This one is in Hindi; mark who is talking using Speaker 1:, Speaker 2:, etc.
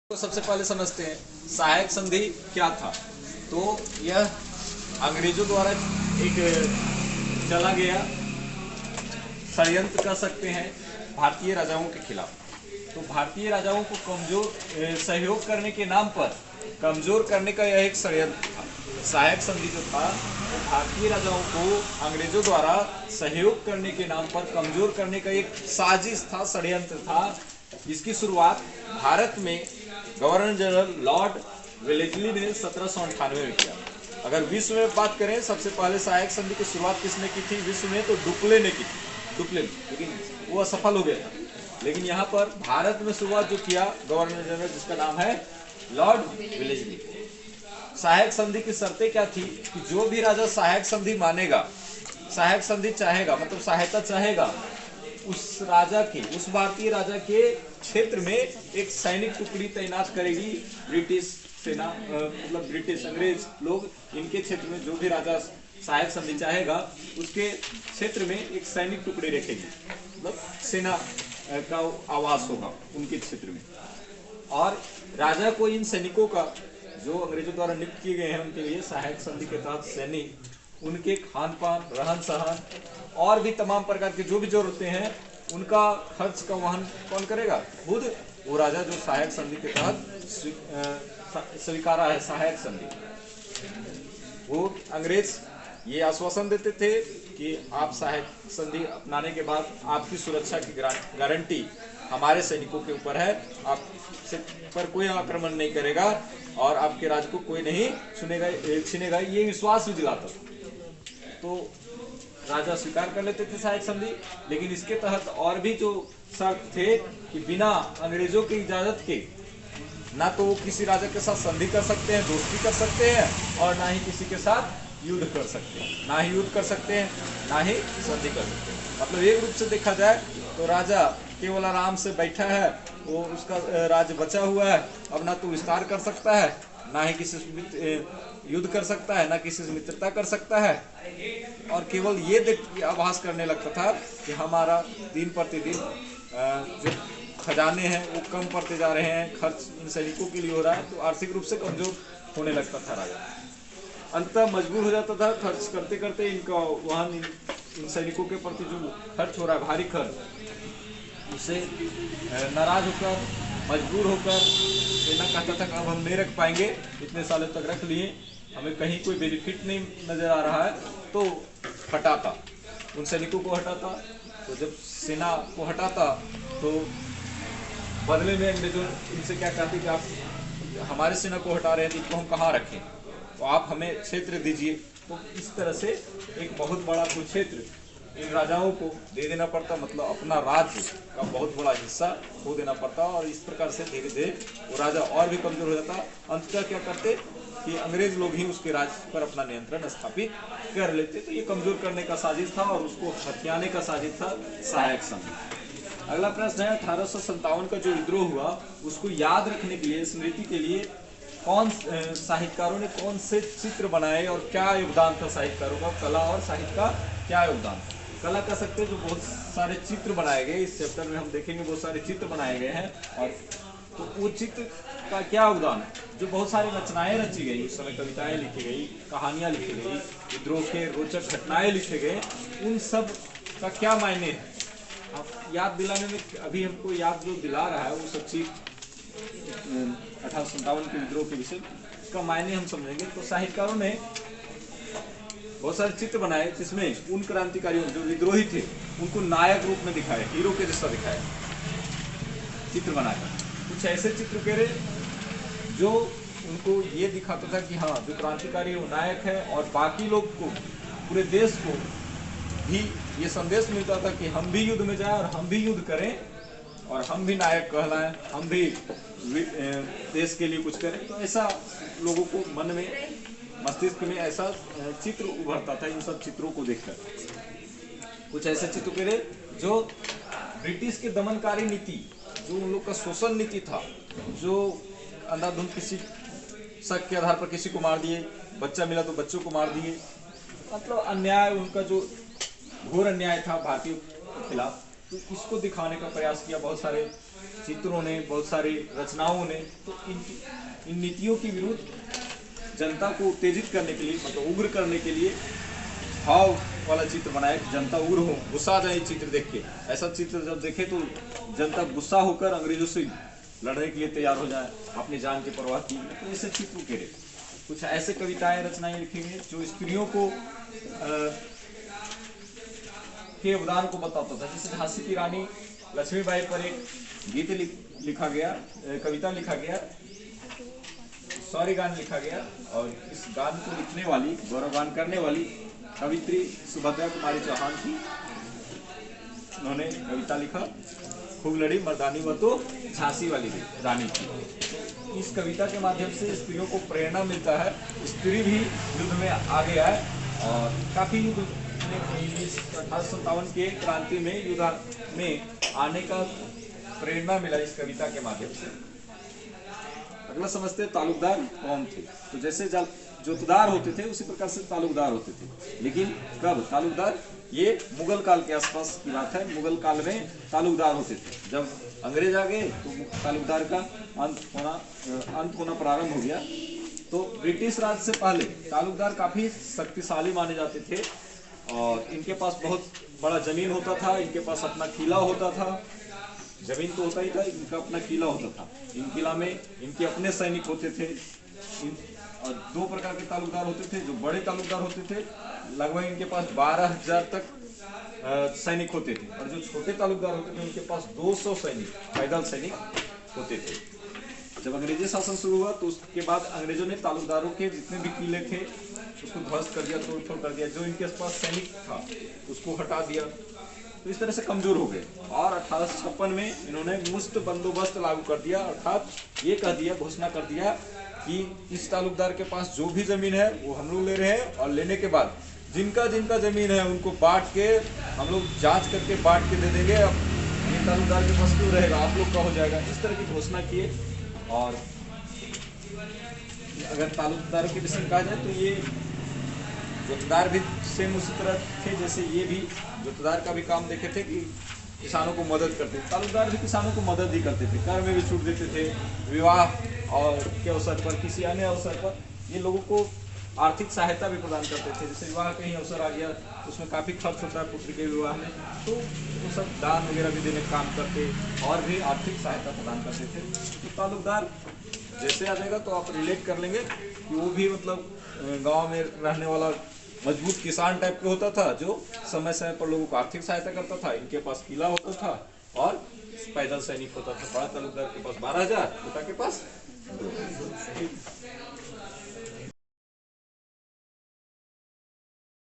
Speaker 1: तो सबसे पहले समझते हैं सहायक संधि क्या था। तो यह अंग्रेजों द्वारा एक चला गया षड्यंत्र कह सकते हैं भारतीय राजाओं के खिलाफ। तो भारतीय राजाओं को कमजोर सहयोग करने के नाम पर कमजोर करने का यह एक षड्यंत्र था। सहायक संधि जो था वो भारतीय राजाओं को अंग्रेजों द्वारा सहयोग करने के नाम पर कमजोर करने का एक साजिश था, षड्यंत्र था, जिसकी शुरुआत भारत में गवर्नर जनरल लॉर्ड वेलेस्ली ने 1798 में किया। अगर विश्व में बात करें, सबसे पहले सहायक संधि की शुरुआत किसने की थी विश्व में? तो डुप्ले ने की थी, डुप्ले, लेकिन वो असफल हो गया था। लेकिन यहाँ पर भारत में शुरुआत जो किया गवर्नर जनरल, जिसका नाम है लॉर्ड वेलेस्ली। सहायक संधि की शर्तें क्या थी कि जो भी राजा सहायक संधि मानेगा, सहायक संधि चाहेगा, मतलब सहायता चाहेगा, उस राजा के, उस भारतीय राजा के क्षेत्र में एक सैनिक टुकड़ी तैनात करेगी ब्रिटिश सेना, मतलब ब्रिटिश अंग्रेज लोग। इनके क्षेत्र में जो भी राजा सहायक संधि चाहेगा उसके क्षेत्र में एक सैनिक टुकड़ी रखेगी, मतलब सेना का आवास होगा उनके क्षेत्र में। और राजा को इन सैनिकों का, जो अंग्रेजों द्वारा नियुक्त किए गए हैं उनके लिए सहायक संधि के तहत सैनिक, उनके खान पान, रहन सहन और भी तमाम प्रकार के जो भी जरूरतें हैं उनका खर्च का वहन कौन करेगा? खुद वो राजा जो सहायक संधि के तहत स्वीकारा है सहायक संधि। वो अंग्रेज ये आश्वासन देते थे कि आप सहायक संधि अपनाने के बाद आपकी सुरक्षा की गारंटी हमारे सैनिकों के ऊपर है, आप पर कोई आक्रमण नहीं करेगा और आपके राज्य को कोई नहीं छीनेगा, ये विश्वास भी दिलाता था। तो राजा स्वीकार कर लेते थे सहायक संधि, लेकिन इसके तहत और भी जो शर्त थे कि बिना अंग्रेजों की इजाजत के ना तो वो किसी राजा के साथ संधि कर सकते हैं, दोस्ती कर सकते हैं, और ना ही किसी के साथ युद्ध कर सकते हैं, ना ही युद्ध कर सकते हैं, ना ही संधि कर सकते हैं। मतलब एक रूप से देखा जाए तो राजा केवल आराम से बैठा है, वो उसका राज्य बचा हुआ है, अब ना तो विस्तार कर सकता है, ना ही किसी से युद्ध कर सकता है, ना किसी से मित्रता कर सकता है, और केवल ये देख आभास करने लगता था कि हमारा दिन प्रतिदिन जो खजाने हैं वो कम पड़ते जा रहे हैं, खर्च इन सैनिकों के लिए हो रहा है, तो आर्थिक रूप से कमजोर होने लगता था राजा। अंततः मजबूर हो जाता था खर्च करते करते इनका वहन, इन सैनिकों के प्रति जो खर्च हो रहा है, भारी खर्च, उससे नाराज होकर, मजबूर होकर सेना कहता था कि अब हम नहीं रख पाएंगे, इतने सालों तक रख लिए, हमें कहीं कोई बेनिफिट नहीं नजर आ रहा है, तो हटाता, उन सैनिकों को हटाता। तो जब सेना को हटाता तो बदले में अंग्रेजों इनसे क्या कहते कि आप हमारे सेना को हटा रहे हैं, इनको हम कहाँ रखें, तो आप हमें क्षेत्र दीजिए। तो इस तरह से एक बहुत बड़ा कुरुक्षेत्र इन राजाओं को दे देना पड़ता, मतलब अपना राज्य का बहुत बड़ा हिस्सा खो देना पड़ता, और इस प्रकार से धीरे धीरे वो राजा और भी कमजोर हो जाता। अंततः क्या करते कि अंग्रेज लोग ही उसके राज्य पर अपना नियंत्रण स्थापित कर लेते। तो ये कमजोर करने का साजिश था और उसको हथियाने का साजिश था सहायक संधि। अगला प्रश्न है 1857 का जो विद्रोह हुआ उसको याद रखने के लिए, स्मृति के लिए कौन साहित्यकारों ने कौन से चित्र बनाए और क्या योगदान था साहित्यकारों का? कला और साहित्य का क्या योगदान था? कला कह सकते हैं जो बहुत सारे चित्र बनाए गए, इस चैप्टर में हम देखेंगे बहुत सारे चित्र बनाए गए हैं, और तो वो चित्र का क्या योगदान है? जो बहुत सारी रचनाएं रची गई, उस समय कविताएं लिखी गई, कहानियां लिखी गई, विद्रोह के रोचक घटनाएं लिखे गए, उन सब का क्या मायने है? आप याद दिलाने में, अभी हमको याद जो दिला रहा है वो सच्ची 1857 के विद्रोह के विषय का मायने हम समझेंगे। तो साहित्यकारों ने बहुत सारे चित्र बनाए जिसमें उन क्रांतिकारियों जो विद्रोही थे उनको नायक रूप में दिखाया, हीरो के जैसा दिखाया, चित्र बनाकर कुछ ऐसे चित्र करे जो उनको ये दिखाता था कि हाँ, जो क्रांतिकारी वो नायक है, और बाकी लोग को, पूरे देश को भी ये संदेश मिलता था कि हम भी युद्ध में जाएं और हम भी युद्ध करें और हम भी नायक कहलाएं, हम भी देश के लिए कुछ करें। तो ऐसा लोगों को मन में, मस्तिष्क में ऐसा चित्र उभरता था इन सब चित्रों को देखकर। कुछ ऐसे चित्र करे जो ब्रिटिश के दमनकारी नीति, जो उन लोग का शोषण नीति था, जो अंधाधुंध किसी शक के आधार पर किसी को मार दिए, बच्चा मिला तो बच्चों को मार दिए, मतलब अन्याय, उनका जो घोर अन्याय था भारतीयों के खिलाफ, तो इसको दिखाने का प्रयास किया बहुत सारे चित्रों ने, बहुत सारी रचनाओं ने, तो इन नीतियों के विरुद्ध जनता को उत्तेजित करने के लिए, मतलब उग्र करने के लिए भाव वाला चित्र बनाया कि जनता उग्र हो, गुस्सा आ जाए चित्र देख के। ऐसा चित्र जब देखे तो जनता गुस्सा होकर अंग्रेजों से लड़ने के लिए तैयार हो जाए, अपनी जान की परवाह की। तो ऐसे चित्र उकेरे, कुछ ऐसे कविताएं रचनाएं लिखेंगे जो स्त्रियों को के योगदान को बताता था। जैसे झांसी की रानी लक्ष्मीबाई पर एक गीत लिखा गया, कविता लिखा गया, सॉरी गान लिखा गया, और इस गान को लिखने वाली, गौरवगान करने वाली कवित्री सुभद्रा कुमारी चौहान थी। उन्होंने कविता लिखा, खूब लड़ी मर्दानी वो तो झांसी वाली रानी थी। इस कविता के माध्यम से स्त्रियों को प्रेरणा मिलता है, स्त्री भी युद्ध में आगे आए, और काफी युद्ध 1857 के क्रांति में युद्ध में आने का प्रेरणा मिला इस कविता के माध्यम से। अगला समझते तालुकदार कौन थे। तो जैसे जोतदार होते थे उसी प्रकार से तालुकदार होते थे, लेकिन कब तालुकदार, ये मुगल काल के आसपास की बात है। मुगल काल में तालुकदार होते थे। जब अंग्रेज आ गए तो तालुकदार का अंत होना प्रारंभ हो गया। तो ब्रिटिश राज से पहले तालुकदार काफी शक्तिशाली माने जाते थे, और इनके पास बहुत बड़ा जमीन होता था, इनके पास अपना किला होता था। जमीन तो होता ही था, इनका अपना किला होता था। इन किला में इनके अपने सैनिक होते थे। और दो प्रकार के तालुकदार होते थे। जो बड़े तालुकदार होते थे, लगभग इनके पास 12,000 तक सैनिक होते थे, और जो छोटे तालुकदार होते थे उनके पास 200 सैनिक, पैदल सैनिक होते थे। जब अंग्रेजी शासन शुरू हुआ तो उसके बाद अंग्रेजों ने तालुकदारों के जितने भी किले थे उसको ध्वस्त कर दिया, तोड़फोड़ कर दिया। जो इनके पास सैनिक था उसको हटा दिया। तो इस तरह से कमजोर हो गए, और 1856 में इन्होंने मुफ्त बंदोबस्त लागू कर दिया। अर्थात ये कह दिया, घोषणा कर दिया कि इस तालुकदार के पास जो भी जमीन है वो हम लोग ले रहे हैं, और लेने के बाद जिनका जिनका जमीन है उनको बांट के हम लोग जांच करके बांट के दे देंगे। अब ये तालुकदार के पास क्यों रहेगा, आप लोग का हो जाएगा। इस तरह की घोषणा किए। और अगर तालुकदार के विषय में कहा जाए तो ये जोतदार भी सेम उसी तरह थे जैसे ये भी जोतदार का भी काम देखे थे कि किसानों को मदद करते थे। तालुकदार भी किसानों को मदद ही करते थे, कर में भी छूट देते थे। विवाह और के अवसर पर, किसी अन्य अवसर पर ये लोगों को आर्थिक सहायता भी प्रदान करते थे। जैसे विवाह कहीं अवसर आ गया उसमें काफ़ी खर्च होता है पुत्र के विवाह में, तो वो सब दान वगैरह भी देने का काम करते और भी आर्थिक सहायता प्रदान करते थे। तो तालुकदार जैसे आ जाएगा तो आप रिलेट कर लेंगे कि वो भी मतलब गाँव में रहने वाला मजबूत किसान टाइप के होता था, जो समय समय पर लोगों को आर्थिक सहायता करता था। इनके पास किला होता था और पैदल सैनिक होता था। बड़ा तालुकदार के पास 12,000, छोटा के पास 2,000।